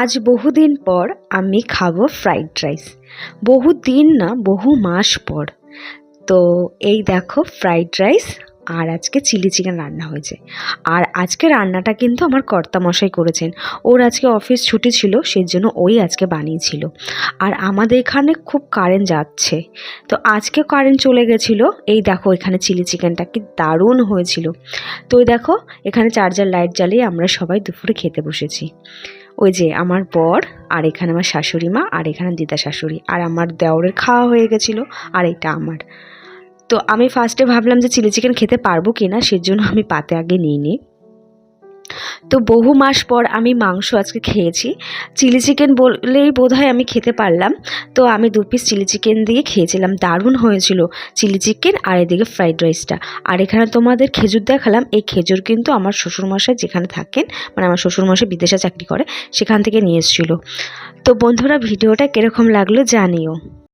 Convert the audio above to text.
আজ বহুদিন পর আমি খাবো ফ্রাইড রাইস। বহুদিন না, বহু মাস পর। তো এই দেখো ফ্রাইড রাইস আর আজকে চিলি চিকেন রান্না হয়েছে। আর আজকে রান্নাটা কিন্তু আমার কর্তামশাই করেছেন। ওর আজকে অফিস ছুটি ছিল, সেই জন্য ওই আজকে বানিয়েছিল। আর আমাদের এখানে খুব কারেন্ট যাচ্ছে, তো আজকে কারেন্ট চলে গেছিলো। এই দেখো এখানে চিলি চিকেনটা কি দারুণ হয়েছিল। তো ওই দেখো এখানে চার্জার লাইট জ্বালিয়ে আমরা সবাই দুপুরে খেতে বসেছি। ওই যে আমার বর, আর এখানে আমার শাশুড়ি মা, আর এখানে দিদা শাশুড়ি, আর আমার দেওরের খাওয়া হয়ে গেছিলো, আর এটা আমার। তো আমি ফার্স্টে ভাবলাম যে চিলি চিকেন খেতে পারবো কি না, সেজন্য আমি পাতে আগে নিয়ে নিই। তো বহু মাস পর আমি মাংস আজকে খেয়েছি। চিলি চিকেন বললেই বোধহয় আমি খেতে পারলাম। তো আমি 2 পিস চিলি চিকেন দিয়ে খেয়েছিলাম, দারুণ হয়েছিল চিলি চিকেন আর এদিকে ফ্রাইড রাইসটা। আর এখানে তোমাদের খেজুর দেখালাম, এই খেজুর কিন্তু আমার শ্বশুরমশাই যেখানে থাকেন, মানে আমার শ্বশুরমশাই বিদেশে চাকরি করে, সেখান থেকে নিয়ে এসেছিলো। তো বন্ধুরা, ভিডিওটা কীরকম লাগলো জানিও।